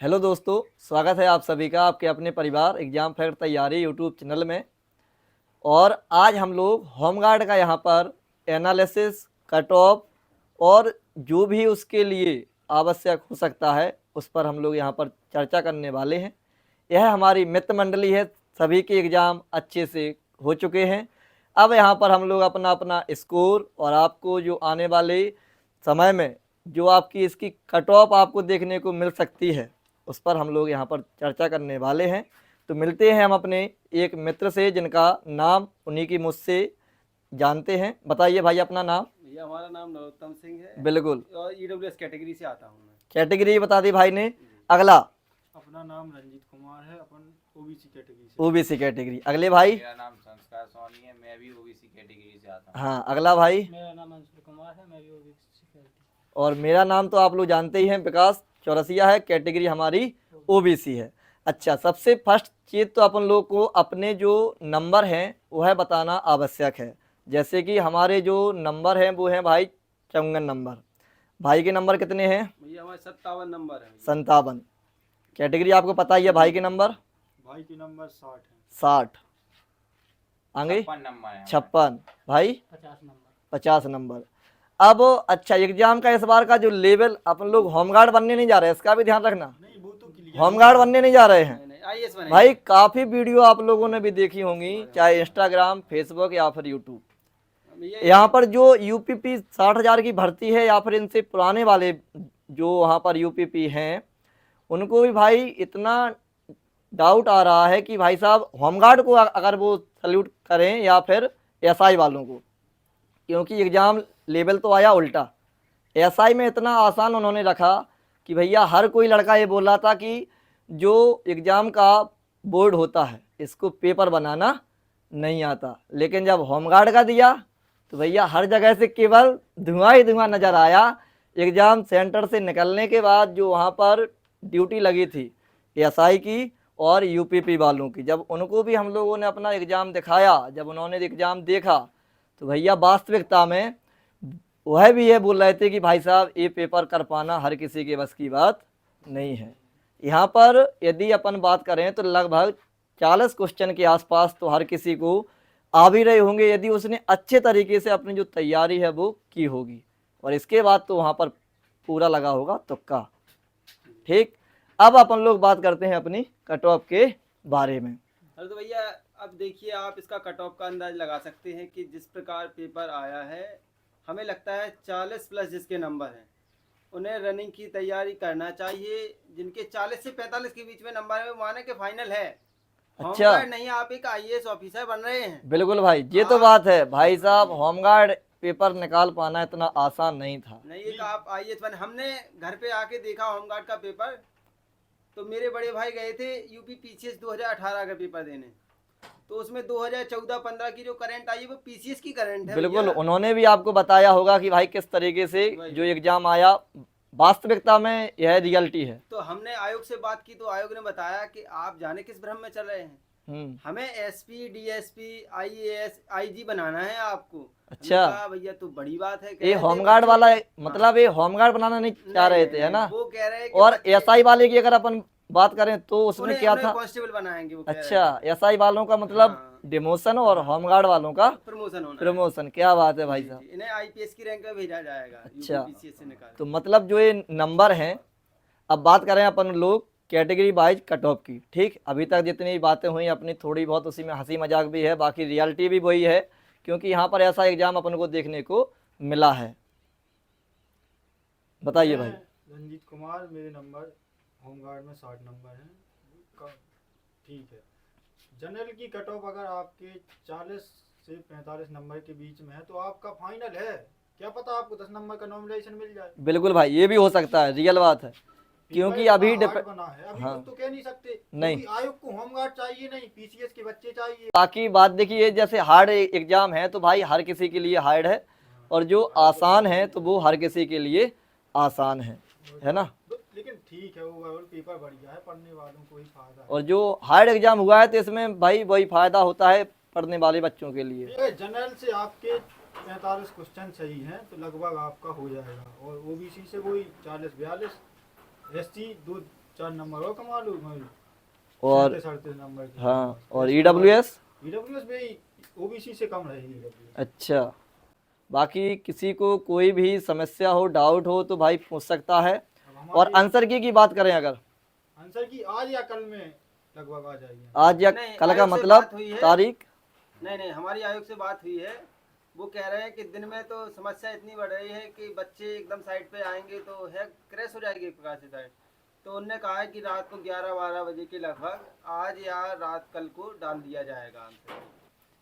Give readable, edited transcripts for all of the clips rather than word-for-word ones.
Hello दोस्तों, स्वागत है आप सभी का आपके अपने परिवार एग्जाम फेयर तैयारी यूट्यूब चैनल में। और आज हम लोग होमगार्ड का यहाँ पर एनालिसिस, कट ऑफ और जो भी उसके लिए आवश्यक हो सकता है उस पर हम लोग यहाँ पर चर्चा करने वाले हैं। यह हमारी मित्र मंडली है, सभी के एग्ज़ाम अच्छे से हो चुके हैं। अब यहाँ पर हम लोग अपना अपना स्कोर और आपको जो आने वाले समय में जो आपकी इसकी कट ऑफ आपको देखने को मिल सकती है उस पर हम लोग यहाँ पर चर्चा करने वाले हैं। तो मिलते हैं हम अपने एक मित्र से जिनका नाम उन्हीं की मुझसे जानते हैं। बताइए भाई अपना नाम। भैया हमारा नाम नरोत्तम सिंह है बिल्कुल, और ईडब्ल्यूएस कैटेगरी से आता हूँ मैं। कैटेगरी बता दी भाई ने। अगला अपना नाम रंजीत कुमार है, अपन ओबीसी कैटेगरी से। OBC category. अगले भाई। मेरा नाम संस्कार सोनी है, मैं भी ओबीसी कैटेगरी से आता हूँ। हाँ, अगला भाई। मेरा नाम अंशुल कुमार है, मैं भी ओबीसी कैटेगरी। और मेरा नाम तो आप लोग जानते ही हैं, विकास चौरसिया है, कैटेगरी हमारी ओबीसी है। अच्छा, सबसे फर्स्ट चीज़ तो अपन लोग को अपने जो नंबर हैं वह बताना आवश्यक है। जैसे कि हमारे जो नंबर हैं वो हैं भाई 54 नंबर। भाई के नंबर कितने हैं? भैया हमारे 57 नंबर है। 57। कैटेगरी आपको पता ही है भाई के नंबर भाई की नंबर 60 है। 60। आगे 56 नंबर है। 56। भाई 50 नंबर। 50 नंबर। अब अच्छा, एग्जाम का इस बार का जो लेवल, अपन लोग होमगार्ड बनने नहीं जा रहे हैं, इसका भी ध्यान रखना। नहीं, वो तो क्लियर। होमगार्ड बनने नहीं जा रहे हैं नहीं, आईएएस बने भाई। काफ़ी वीडियो आप लोगों ने भी देखी होंगी, चाहे इंस्टाग्राम, फेसबुक या फिर यूट्यूब। भैया यहाँ पर जो यूपीपी 60,000 की भर्ती है या फिर इनसे पुराने वाले जो वहाँ पर यूपीपी हैं उनको भी भाई इतना डाउट आ रहा है कि भाई साहब होमगार्ड को अगर वो सल्यूट करें या फिर एसआई वालों को, क्योंकि एग्ज़ाम लेवल तो आया उल्टा। एसआई में इतना आसान उन्होंने रखा कि भैया हर कोई लड़का ये बोल रहा था कि जो एग्ज़ाम का बोर्ड होता है इसको पेपर बनाना नहीं आता, लेकिन जब होमगार्ड का दिया तो भैया हर जगह से केवल धुआं ही धुआं नज़र आया। एग्ज़ाम सेंटर से निकलने के बाद जो वहाँ पर ड्यूटी लगी थी एसआई की और यूपीपी वालों की, जब उनको भी हम लोगों ने अपना एग्ज़ाम दिखाया, जब उन्होंने एग्ज़ाम देखा तो भैया वास्तविकता में वह भी ये बोल रहे थे कि भाई साहब ये पेपर कर पाना हर किसी के बस की बात नहीं है। यहाँ पर यदि अपन बात करें तो लगभग 40 क्वेश्चन के आसपास तो हर किसी को आ भी रहे होंगे यदि उसने अच्छे तरीके से अपनी जो तैयारी है वो की होगी, और इसके बाद तो वहाँ पर पूरा लगा होगा तुक्का। ठीक, अब अपन लोग बात करते हैं अपनी कट ऑफ के बारे में। अरे तो भैया अब देखिए, आप इसका कट ऑफ का अंदाज लगा सकते हैं कि जिस प्रकार पेपर आया है, हमें लगता है 40 प्लस जिसके नंबर हैं उन्हें रनिंग की तैयारी करना चाहिए। जिनके 40 से 45 के बीच में नंबर है वो माने के फाइनल है। अच्छा। होमगार्ड नहीं, आप एक आईएएस ऑफिसर बन रहे हैं। बिल्कुल भाई, ये तो बात है भाई साहब, होमगार्ड पेपर निकाल पाना इतना आसान नहीं था। नहीं, एक आप आईएएस बने। हमने घर पे आके देखा होमगार्ड का पेपर, तो मेरे बड़े भाई गए थे यूपी पीसीएस 2018 का पेपर देने, तो उसमें 2014-15 की जो करंट आई वो पीसीएस की करंट है। बिल्कुल, भैया उन्होंने भी आपको बताया होगा कि भाई किस तरीके से जो एग्जाम आया वास्तविकता में यह रियलिटी है। तो हमने आयोग से बात की तो आयोग ने बताया कि आप जाने किस भ्रम में चल रहे हैं, हमें एसपी, डीएसपी, आईएएस, आईजी बनाना है आपको। अच्छा। हमने कहा, भैया तो बड़ी बात है। ये होमगार्ड वाला मतलब ये होमगार्ड बनाना नहीं चाह रहे थे, है ना। वो कह रहे हैं कि और बच्चे- एसआई वाले की अगर अपन बात करें तो उसमें उन्हें- क्या उन्हें था। कांस्टेबल बनाएंगे वो कह रहे अच्छा, एसआई वालों का मतलब हाँ। डिमोशन और होमगार्ड वालों का हैं। प्रमोशन होना है। प्रमोशन। क्या बात है भाई जी, साहब। जी, इन्हें आईपीएस की रैंक में भेजा जाएगा। अच्छा। यूपीपीसीएस से निकाल। तो मतलब जो ये नंबर हैं, अब बात करें अपन लोग कैटेगरी वाइज कट ऑफ की। ठीक, अभी तक जितनी बातें हुई अपनी थोड़ी बहुत उसी में हंसी मजाक भी है, बाकी रियलिटी भी वही है, क्योंकि यहाँ पर ऐसा एग्जाम अपन को देखने को मिला है। बताइए भाई। रंजीत कुमार, मेरे नंबर होमगार्ड में 60 नंबर हैं। ठीक है। जनरल की कट ऑफ अगर आपके 40 से 45 नंबर के बीच में है तो आपका फाइनल है। क्या पता आपको 10 नंबर का नॉमिनेशन मिल जाए। बिल्कुल भाई, ये भी हो सकता है, रियल बात है, क्योंकि पेपर अभी इतना हार्ड बना है, अभी हाँ। कुछ तो कह नहीं सकते। नहीं। क्योंकि आयोग को होमगार्ड चाहिए नहीं, पीसीएस के बच्चे चाहिए। बाकी बात देखिए, जैसे हार्ड एग्जाम है तो भाई हर किसी के लिए हार्ड है, और जो आसान है तो वो हर किसी के लिए आसान है ना। लेकिन ठीक है, ओवरऑल पेपर बढ़िया है, पढ़ने वालों को ही फायदा है। और जो हार्ड एग्जाम हुआ है तो इसमें भाई वही फायदा होता है पढ़ने वाले बच्चों के लिए। ये जनरल से आपके 45 क्वेश्चन सही हैं तो लगभग आपका हो जाएगा, और ओबीसी से वही 40-42, एससी 4 नंबर और कमा लूँ मैं, और 37 नंबर की। हाँ, और EWS? EWS भी OBC से कम रहेगी EWS। अच्छा, बाकी किसी को कोई भी समस्या हो, डाउट हो तो भाई पूछ सकता है। अब और हमारी आंसर की बात करें अगर, आंसर की आज या कल में लगभग आ जाएगी। आज या नहीं, कल का आयोग से मतलब बात हुई है। तारीख? नहीं, हमारी आयोग से बात हुई है, वो कह रहे हैं कि दिन में तो समस्या इतनी बढ़ रही है कि बच्चे एकदम साइड पे आएंगे तो है क्रैश हो जाएगी एक प्रकार से साइड। तो उनने कहा है कि रात को 11-12 बजे के लगभग आज या रात कल को डाल दिया जाएगा आंसर।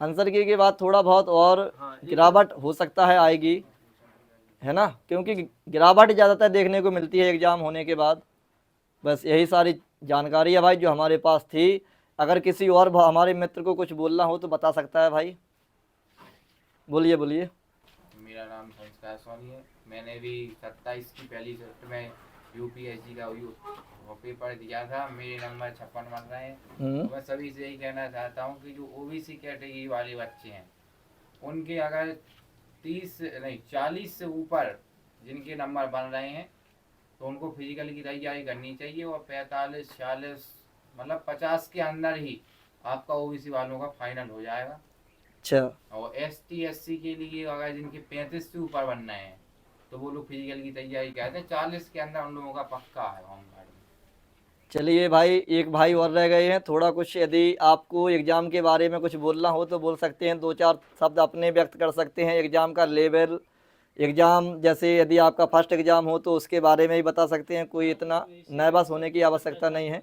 आंसर की बात थोड़ा बहुत और हाँ, गिरावट हो सकता है, आएगी, है ना, क्योंकि गिरावट ज़्यादातर देखने को मिलती है एग्ज़ाम होने के बाद। बस यही सारी जानकारी है भाई जो हमारे पास थी। अगर किसी और हमारे मित्र को कुछ बोलना हो तो बता सकता है भाई, बोलिए बोलिए। मेरा नाम संस्कार सोनी है। मैंने भी 27 की पहली शिफ्ट में यूपीएससी का वो पेपर दिया था। मेरे नंबर 56 बन रहे हैं। मैं सभी से यही कहना चाहता हूँ कि जो ओबीसी कैटेगरी वाले बच्चे हैं उनके अगर 40 से ऊपर जिनके नंबर बन रहे हैं तो उनको फिजिकल की तैयारी करनी चाहिए, और 45-46 मतलब 50 के अंदर ही आपका ओबीसी वालों का फाइनल हो जाएगा। अच्छा, और एसटी एससी के लिए अगर जिनके 35 से ऊपर बनना है तो वो लोग फिजिकल की तैयारी करते हैं। 40 के अंदर उन लोगों का पक्का है होमगार्ड में। चलिए भाई, एक भाई और रह गए हैं। थोड़ा कुछ यदि आपको एग्ज़ाम के बारे में कुछ बोलना हो तो बोल सकते हैं, 2-4 शब्द अपने व्यक्त कर सकते हैं। एग्ज़ाम का लेवल, एग्ज़ाम जैसे यदि आपका फर्स्ट एग्ज़ाम हो तो उसके बारे में ही बता सकते हैं, कोई इतना नर्वस होने की आवश्यकता नहीं है।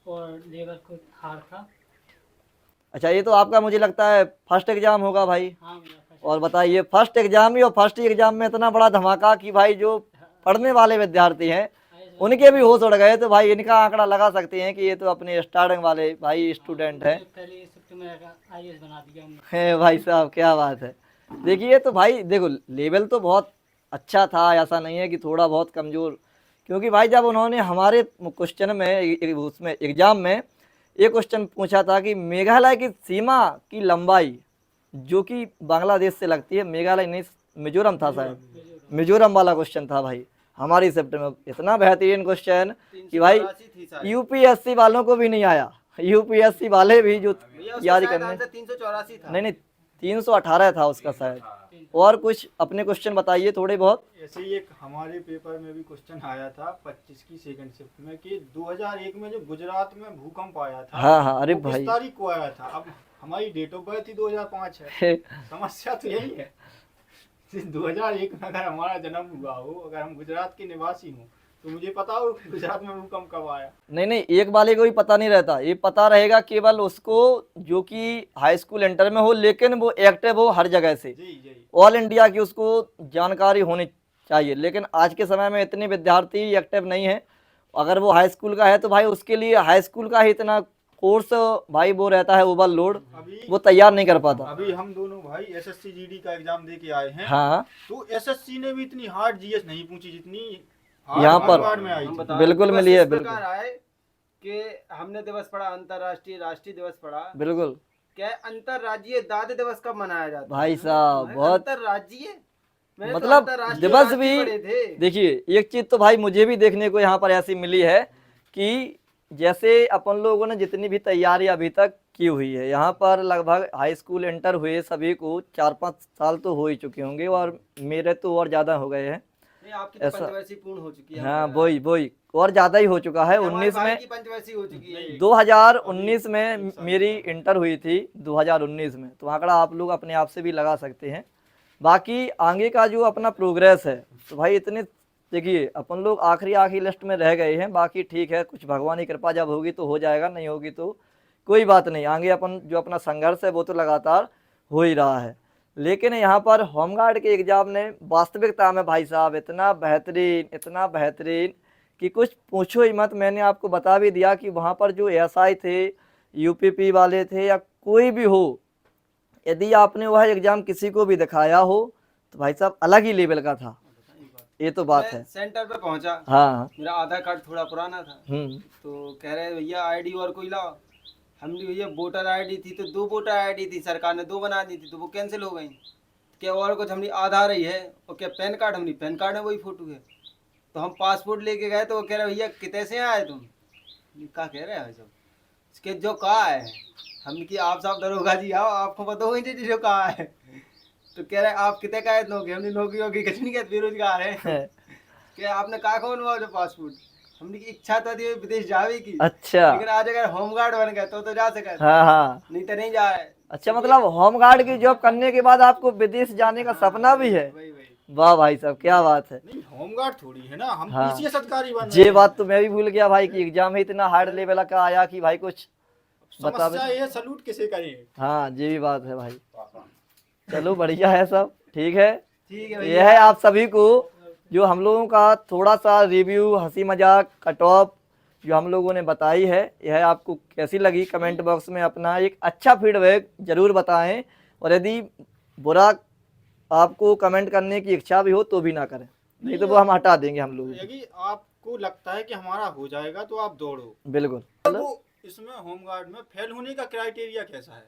और लेबर को हार था। अच्छा, ये तो आपका मुझे लगता है फर्स्ट एग्ज़ाम होगा भाई। हाँ मेरा फर्स्ट। और बताइए, फर्स्ट एग्ज़ाम ही, और फर्स्ट एग्ज़ाम में इतना बड़ा धमाका कि भाई जो पढ़ने वाले विद्यार्थी हैं उनके भी होश उड़ गए। तो भाई इनका आंकड़ा लगा सकते हैं कि ये तो अपने स्टार्टिंग वाले भाई स्टूडेंट हैं। पहले शिफ्ट में IAS बना दिया हमने। है भाई साहब, क्या बात है। देखिए तो भाई देखो, लेवल तो बहुत अच्छा था, ऐसा नहीं है कि थोड़ा बहुत कमज़ोर। क्योंकि भाई जब उन्होंने हमारे क्वेश्चन में, उसमें एग्ज़ाम में एक क्वेश्चन पूछा था कि मेघालय की सीमा की लंबाई जो कि बांग्लादेश से लगती है, मेघालय नहीं मिजोरम था शायद, मिजोरम वाला क्वेश्चन था भाई हमारी सब्जेक्ट में। इतना बेहतरीन क्वेश्चन कि भाई 384 थी शायद। यूपीएससी वालों को भी नहीं आया। यूपीएससी वाले भी जो भैया उसका तैयारी शायद करने, आंसर 384 था। नहीं 318 था उसका शायद। और कुछ अपने क्वेश्चन बताइए थोड़े बहुत। ऐसे ही एक हमारे पेपर में भी क्वेश्चन आया था 25 की सेकंड शिफ्ट में कि 2001 में जो गुजरात में भूकंप आया था, हाँ हाँ, अरे वो भाई किस तारीख को आया था। अब हमारी डेट ऑफ बर्थ ही 2005 है। समस्या तो यही है, 2001 में अगर हमारा जन्म हुआ हो, अगर हम गुजरात के निवासी हों, तो मुझे पता हो कि गुजरात में भूकंप कब आया। नहीं, एक वाले को भी पता नहीं रहता। ये पता रहेगा केवल उसको जो कि हाई स्कूल इंटर में हो, लेकिन वो एक्टिव हो हर जगह से, जी जी। ऑल इंडिया की उसको जानकारी होनी चाहिए। लेकिन आज के समय में इतने विद्यार्थी एक्टिव नहीं है। अगर वो हाई स्कूल का है तो भाई उसके लिए हाई स्कूल का ही इतना कोर्स भाई वो रहता है ओवरलोड, वो तैयार नहीं कर पाता। अभी हम दोनों भाई एसएससी जीडी का एग्जाम दे के आए हैं। हाँ, तो एसएससी ने भी इतनी हार्ड जीएस नहीं पूछी जितनी यहाँ पर हार्ड में आई हम थी। बता बिल्कुल दिवस मिली है, इस बिल्कुल प्रकार आए कि हमने दिवस पढ़ा अंतर्राष्ट्रीय, राष्ट्रीय दिवस पढ़ा। बिल्कुल। क्या अंतर्राज्यीय दाद दिवस कब मनाया जाता है? भाई साहब बहुत अंतर्राज्यीय, मैंने तो मतलब अंतर्राष्ट्रीय दिवस राष्ट्रीय भी। पढ़े थे। देखिए एक चीज तो भाई मुझे भी देखने को यहाँ पर ऐसी मिली है कि जैसे अपन लोगों ने जितनी भी तैयारी अभी तक की हुई है, यहाँ पर लगभग हाई स्कूल इंटर हुए सभी को 4-5 साल तो हो ही चुके होंगे, और मेरे तो और ज़्यादा हो गए हैं। नहीं, आपकी तो ऐसा- पंचवर्षीय पूर्ण हो चुकी है। हाँ वही और ज़्यादा ही हो चुका है। हमारे 19 भाई में, की पंचवर्षीय हो चुकी है। 2019 में मेरी इंटर हुई थी, 2019 में। तो आंकड़ा आप लोग अपने आप से भी लगा सकते हैं। बाकी आगे का जो अपना प्रोग्रेस है तो भाई इतने, देखिए अपन लोग आखिरी लिस्ट में रह गए हैं। बाकी ठीक है, कुछ भगवान की कृपा जब होगी तो हो जाएगा, नहीं होगी तो कोई बात नहीं। आगे अपन जो अपना संघर्ष है वो तो लगातार हो ही रहा है। लेकिन यहाँ पर होमगार्ड के एग्ज़ाम ने वास्तविकता में भाई साहब इतना बेहतरीन कि कुछ पूछो ही मत। मैंने आपको बता भी दिया कि वहाँ पर जो एसआई थे, यूपीपी वाले थे, या कोई भी हो, यदि आपने वह एग्ज़ाम किसी को भी दिखाया हो तो भाई साहब अलग ही लेवल का था। ये तो बात मैं है। सेंटर पे पहुंचा। हाँ, मेरा आधार कार्ड थोड़ा पुराना था, तो कह रहे भैया आईडी और कोई लाओ। हमने भैया वोटर आईडी थी तो 2 वोटर आईडी थी, सरकार ने 2 बना दी थी तो वो कैंसिल हो गई। क्या और कुछ हमने आधार ही है, और क्या पैन कार्ड, हमने पैन कार्ड में वही फोटो है। तो हम पासपोर्ट लेके गए तो वो कह रहे भैया कितने से आए तुम? क्या कह रहे हैं भाई साहब? इसके जो कहा है हमने कि आप साहब दरोगा जी आओ, आपको पता हो नहीं जो कहा है। तो कह रहे आप कितने का है नौकरी? हमने नौकरी होगी कुछ नहीं कहते, बेरोजगार है। क्या आपने कहा कौन हुआ जो पासपोर्ट? हमने की इच्छा तो थी विदेश जावे की, अच्छा। लेकिन आज अगर होमगार्ड बन गए तो जा सके, हाँ हाँ। नहीं तो नहीं जाए। अच्छा, मतलब होमगार्ड की जॉब करने के बाद आपको विदेश जाने का सपना भी है? वही वही। वाह भाई साहब, क्या बात है। नहीं, होमगार्ड थोड़ी है ना, हम हाँ। पीसीएस अधिकारी बन रहे ये हैं। बात तो मैं भी भूल गया भाई कि एग्जाम में इतना हार्ड लेवल का आया कि भाई कुछ बता समस्या ये सलूट किसे करें। हाँ, ये भी बात है भाई। चलो बढ़िया है सब, ठीक है। ठीक है यह भैया। है आप सभी को जो हम लोगों का थोड़ा सा रिव्यू, हंसी मजाक, कट ऑफ जो हम लोगों ने बताई है, यह आपको कैसी लगी कमेंट बॉक्स में अपना एक अच्छा फीडबैक जरूर बताएं। और यदि बुरा आपको कमेंट करने की इच्छा भी हो तो भी ना करें, नहीं तो वो हम हटा देंगे हम लोग। यदि आपको लगता है कि हमारा हो जाएगा तो आप दौड़ो। बिल्कुल। तो इसमें होमगार्ड में फेल होने का क्राइटेरिया कैसा है?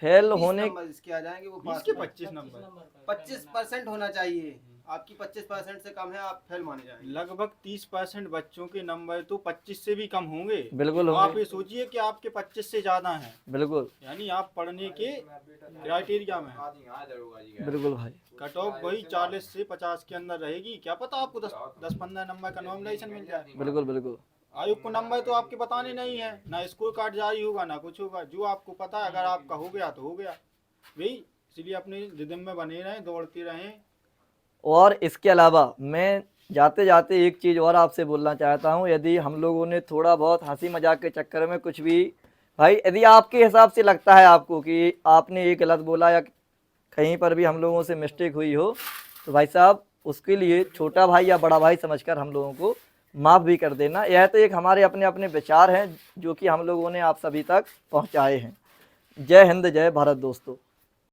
फेल 20 होने नंबर इसके आ जाएंगे वो 20 पास के में। 25 नंबर, 25% होना चाहिए। आपकी 25% से कम है आप फेल माने जाएंगे। लगभग 30% बच्चों के नंबर तो 25 से भी कम होंगे। बिल्कुल तो आप होंगे। ये सोचिए कि आपके 25 से ज्यादा हैं, बिल्कुल यानी आप पढ़ने के क्राइटेरिया में हैं। बिल्कुल भाई। कट ऑफ वही 40 से 50 के अंदर रहेगी। क्या पता आपको 10-15 नंबर का नॉमिनेशन मिल जाए। बिल्कुल बिल्कुल। आयोग को नंबर तो आपके बताने नहीं है, ना स्कोर कार्ड जारी होगा ना कुछ होगा। जो आपको पता है, अगर आपका हो गया तो हो गया भाई। इसलिए अपने रिदम में बने रहें, दौड़ते रहें। और इसके अलावा मैं जाते जाते एक चीज़ और आपसे बोलना चाहता हूँ। यदि हम लोगों ने थोड़ा बहुत हंसी मजाक के चक्कर में कुछ भी, भाई यदि आपके हिसाब से लगता है आपको कि आपने ये गलत बोला या कहीं पर भी हम लोगों से मिस्टेक हुई हो, तो भाई साहब उसके लिए छोटा भाई या बड़ा भाई समझकर हम लोगों को माफ़ भी कर देना। यह तो एक हमारे अपने अपने विचार हैं जो कि हम लोगों ने आप सभी तक पहुँचाए हैं। जय हिंद, जय भारत दोस्तों।